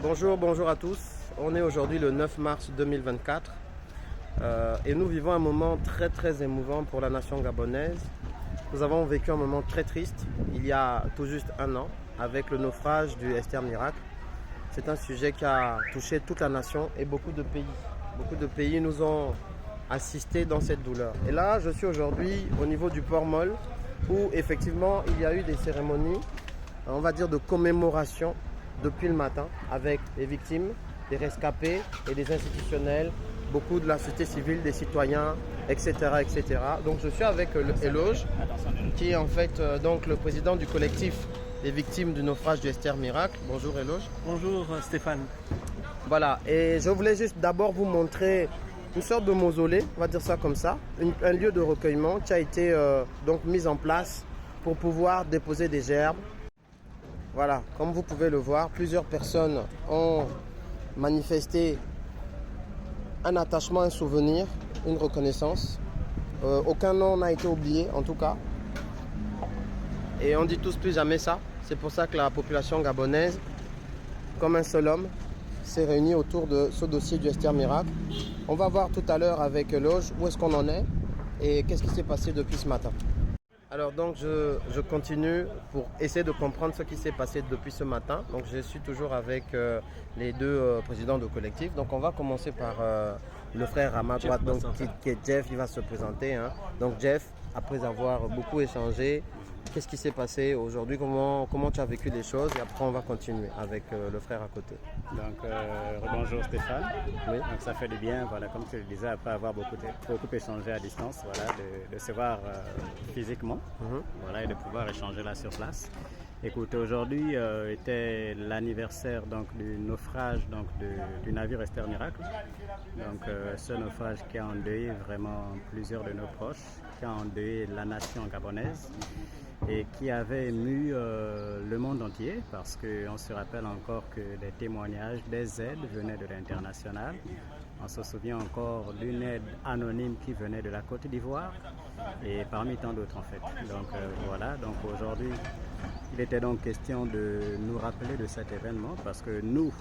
Bonjour à tous. On est aujourd'hui le 9 mars 2024 et nous vivons un moment très émouvant pour la nation gabonaise. Nous avons vécu un moment très triste il y a tout juste un an avec le naufrage du Esther Miracle. C'est un sujet qui a touché toute la nation et beaucoup de pays. Beaucoup de pays nous ont assistés dans cette douleur. Et là, je suis aujourd'hui au niveau du port Molle où effectivement il y a eu des cérémonies, on va dire de commémoration depuis le matin avec les victimes, des rescapés et des institutionnels, beaucoup de la société civile, des citoyens, etc. etc. Donc je suis avec Eloge, qui est en fait donc le président du collectif des victimes du naufrage du Esther Miracle. Bonjour Eloge. Bonjour Stéphane. Voilà, et je voulais juste d'abord vous montrer une sorte de mausolée, on va dire ça comme ça, un lieu de recueillement qui a été donc mis en place pour pouvoir déposer des gerbes. Voilà, comme vous pouvez le voir, plusieurs personnes ont manifesté un attachement, un souvenir, une reconnaissance. Aucun nom n'a été oublié en tout cas. Et on dit tous plus jamais ça. C'est pour ça que la population gabonaise, comme un seul homme, s'est réunie autour de ce dossier du Esther Miracle. On va voir tout à l'heure avec Eloge où est-ce qu'on en est et qu'est-ce qui s'est passé depuis ce matin. Alors donc je continue pour essayer de comprendre ce qui s'est passé depuis ce matin. Donc je suis toujours avec les deux présidents de collectif. Donc on va commencer par le frère à ma droite, donc, qui est Jeff, il va se présenter. Hein. Donc Jeff, après avoir beaucoup échangé, qu'est-ce qui s'est passé aujourd'hui, comment tu as vécu les choses et après on va continuer avec le frère à côté. Donc bonjour Stéphane, Oui. donc ça fait du bien, voilà, comme tu le disais, après avoir beaucoup échangé à distance, voilà, de se voir physiquement, voilà, et de pouvoir échanger là sur place. Écoute, aujourd'hui était l'anniversaire donc du naufrage donc du navire Esther Miracle. Donc ce naufrage qui a endeuillé vraiment plusieurs de nos proches, qui a endeuillé la nation gabonaise et qui avait ému le monde entier parce qu'on se rappelle encore que des témoignages, des aides venaient de l'international. On se souvient encore d'une aide anonyme qui venait de la Côte d'Ivoire et parmi tant d'autres en fait. Donc voilà, donc aujourd'hui il était donc question de nous rappeler de cet événement parce que nous,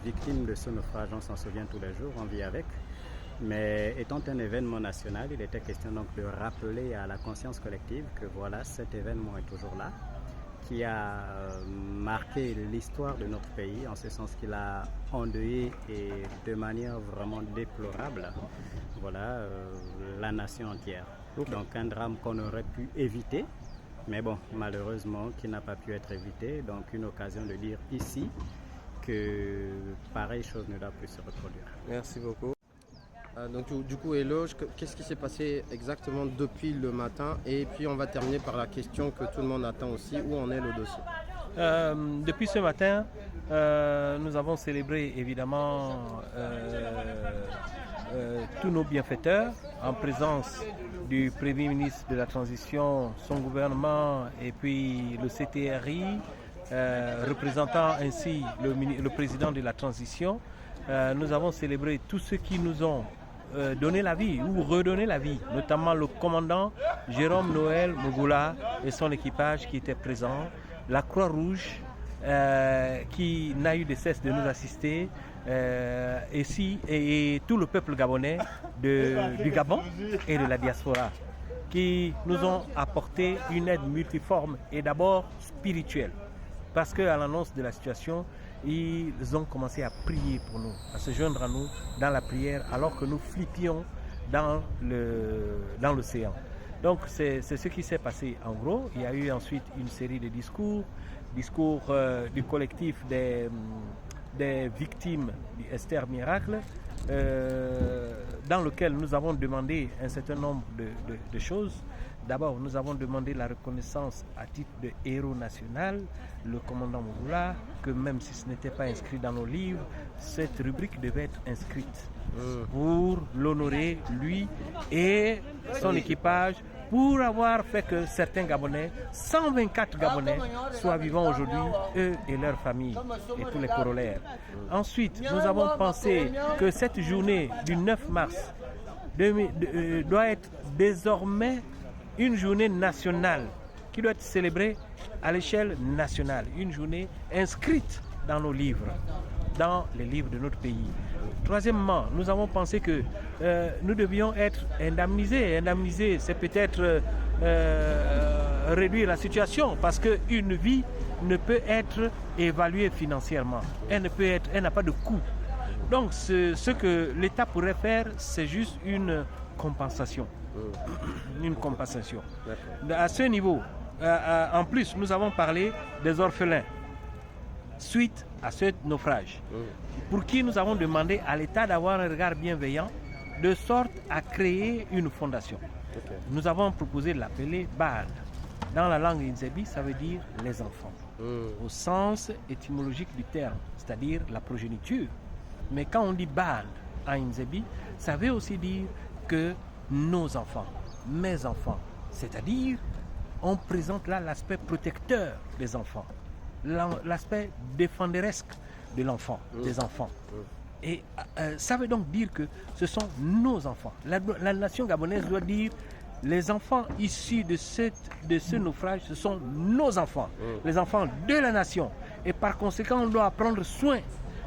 victimes de ce naufrage, on s'en souvient tous les jours, on vit avec. Mais étant un événement national, il était question donc de rappeler à la conscience collective que voilà, cet événement est toujours là, qui a marqué l'histoire de notre pays, en ce sens qu'il a endeuillé et de manière vraiment déplorable, voilà, la nation entière. Donc un drame qu'on aurait pu éviter, mais bon, malheureusement, qui n'a pas pu être évité. Donc une occasion de dire ici que pareille chose ne doit plus se reproduire. Merci beaucoup. Donc du coup Eloge, qu'est-ce qui s'est passé exactement depuis le matin et puis on va terminer par la question que tout le monde attend aussi, où en est le dossier? Depuis ce matin, nous avons célébré évidemment tous nos bienfaiteurs en présence du Premier ministre de la Transition, son gouvernement et puis le CTRI, représentant ainsi le président de la Transition. Nous avons célébré tous ceux qui nous ont donné la vie ou redonné la vie, notamment le commandant Jérôme Noël Mugula et son équipage qui était présent, la Croix-Rouge qui n'a eu de cesse de nous assister, et tout le peuple gabonais du Gabon et de la diaspora qui nous ont apporté une aide multiforme et d'abord spirituelle. Parce qu'à l'annonce de la situation, ils ont commencé à prier pour nous, à se joindre à nous dans la prière alors que nous flippions dans l'océan. Donc c'est ce qui s'est passé en gros. Il y a eu ensuite une série de discours du collectif des victimes du Esther Miracle, dans lequel nous avons demandé un certain nombre de choses. D'abord, nous avons demandé la reconnaissance à titre de héros national, le commandant Mugula, que même si ce n'était pas inscrit dans nos livres, cette rubrique devait être inscrite pour l'honorer, lui et son équipage, pour avoir fait que certains Gabonais, 124 Gabonais, soient vivants aujourd'hui, eux et leurs familles, et tous les corollaires. Ensuite, nous avons pensé que cette journée du 9 mars doit être désormais une journée nationale qui doit être célébrée à l'échelle nationale, une journée inscrite dans nos livres, dans les livres de notre pays. Troisièmement, nous avons pensé que nous devions être indemnisés. Indemnisés, c'est peut-être réduire la situation parce qu'une vie ne peut être évaluée financièrement. Elle n'a pas de coût. Donc, ce que l'État pourrait faire, c'est juste une compensation. Une compensation. À ce niveau, en plus, nous avons parlé des orphelins suite à ce naufrage, pour qui nous avons demandé à l'État d'avoir un regard bienveillant, de sorte à créer une fondation. Nous avons proposé de l'appeler BAL. Dans la langue Inzebi, ça veut dire les enfants, au sens étymologique du terme, c'est-à-dire la progéniture. Mais quand on dit BAL en Inzebi, ça veut aussi dire que nos enfants, mes enfants, c'est-à-dire on présente là l'aspect protecteur des enfants, l'aspect défenderesque de l'enfant, des enfants. Et ça veut donc dire que ce sont nos enfants. La nation gabonaise doit dire les enfants issus de ce naufrage, ce sont nos enfants, les enfants de la nation. Et par conséquent, on doit prendre soin.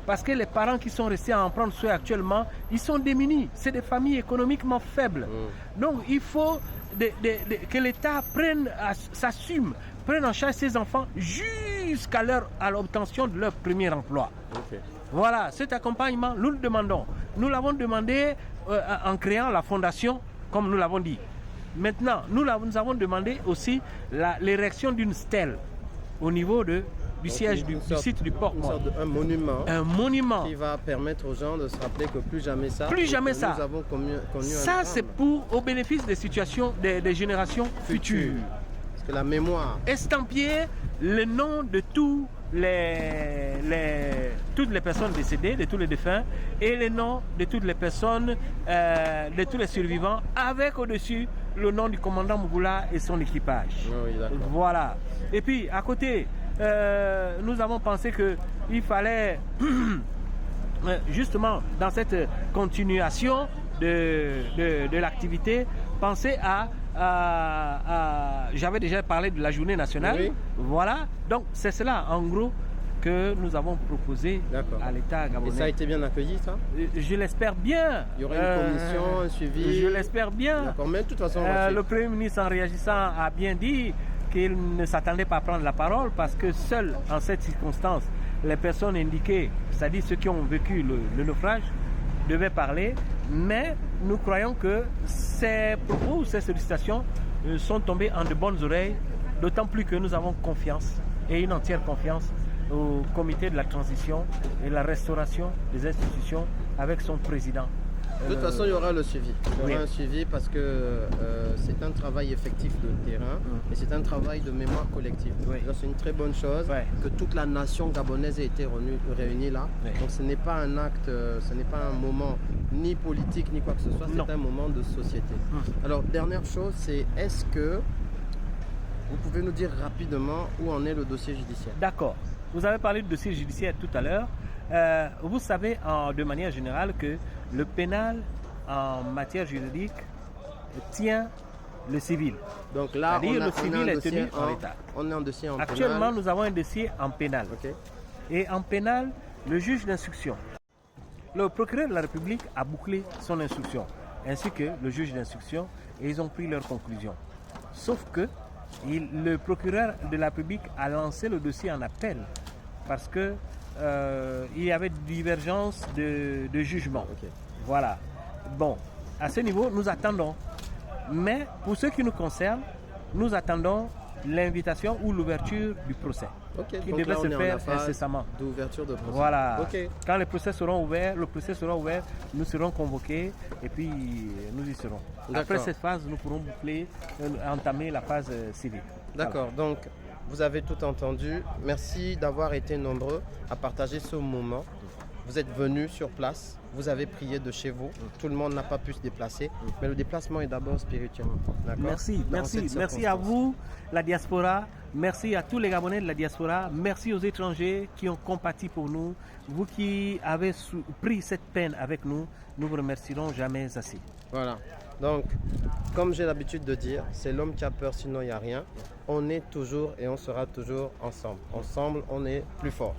Parce que les parents qui sont restés à en prendre soin actuellement, ils sont démunis. C'est des familles économiquement faibles. Donc il faut que l'État s'assume, prenne en charge ces enfants jusqu'à l'obtention de leur premier emploi. Voilà, cet accompagnement, nous le demandons. Nous l'avons demandé en créant la fondation, comme nous l'avons dit. Maintenant, nous avons demandé aussi l'érection d'une stèle au niveau du siège du site du port. Un monument. Un monument. Qui va permettre aux gens de se rappeler que plus jamais ça. Plus jamais ça. Nous avons connu ça, c'est au bénéfice des situations des générations futures. Parce que la mémoire. Estampiller le nom de toutes les personnes décédées, de tous les défunts, et les noms de toutes les personnes, de tous les survivants, avec au-dessus le nom du commandant Mougoula et son équipage. Oui, voilà. Et puis, à côté, nous avons pensé qu'il fallait, justement, dans cette continuation de l'activité, penser j'avais déjà parlé de la journée nationale. Oui. Voilà. Donc, c'est cela, en gros, que nous avons proposé à l'État gabonais. Et ça a été bien accueilli, ça? Je l'espère bien. Il y aura une commission, un suivi? Je l'espère bien. D'accord, mais de toute façon... le Premier ministre, en réagissant, a bien dit qu'il ne s'attendait pas à prendre la parole parce que seules, en cette circonstance, les personnes indiquées, c'est-à-dire ceux qui ont vécu le naufrage, devaient parler. Mais nous croyons que ces propos ou ces sollicitations sont tombés en de bonnes oreilles, d'autant plus que nous avons confiance et une entière confiance au comité de la transition et la restauration des institutions avec son président. De toute façon, il y aura le suivi. Il y aura un suivi parce que c'est un travail effectif de terrain et c'est un travail de mémoire collective. C'est une très bonne chose que toute la nation gabonaise ait été réunie là. Donc ce n'est pas un acte, ce n'est pas un moment ni politique ni quoi que ce soit, c'est un moment de société. Alors, dernière chose, c'est est-ce que vous pouvez nous dire rapidement où en est le dossier judiciaire? D'accord. Vous avez parlé de dossier judiciaire tout à l'heure. Vous savez de manière générale que le pénal en matière juridique tient le civil. Donc là, le civil est tenu en l'état. On est en dossier en pénal. Actuellement, nous avons un dossier en pénal. Et en pénal, le juge d'instruction, le procureur de la République a bouclé son instruction, ainsi que le juge d'instruction, et ils ont pris leur conclusion. Sauf que le procureur de la République a lancé le dossier en appel parce que il y avait divergence de jugement. Voilà. Bon, à ce niveau, nous attendons. Mais pour ce qui nous concerne, nous attendons l'invitation ou l'ouverture du procès qui devrait se faire incessamment. D'ouverture de procès. Voilà. Quand les procès seront ouverts, nous serons convoqués et puis nous y serons. Après cette phase, nous pourrons entamer la phase civile. D'accord. Voilà. Donc, vous avez tout entendu. Merci d'avoir été nombreux à partager ce moment. Vous êtes venus sur place, vous avez prié de chez vous. Tout le monde n'a pas pu se déplacer, mais le déplacement est d'abord spirituel. Merci à vous, la diaspora. Merci à tous les Gabonais de la diaspora. Merci aux étrangers qui ont compati pour nous. Vous qui avez pris cette peine avec nous, nous vous remercierons jamais assez. Voilà. Donc, comme j'ai l'habitude de dire, c'est l'homme qui a peur, sinon il n'y a rien. On est toujours et on sera toujours ensemble. Ensemble, on est plus fort.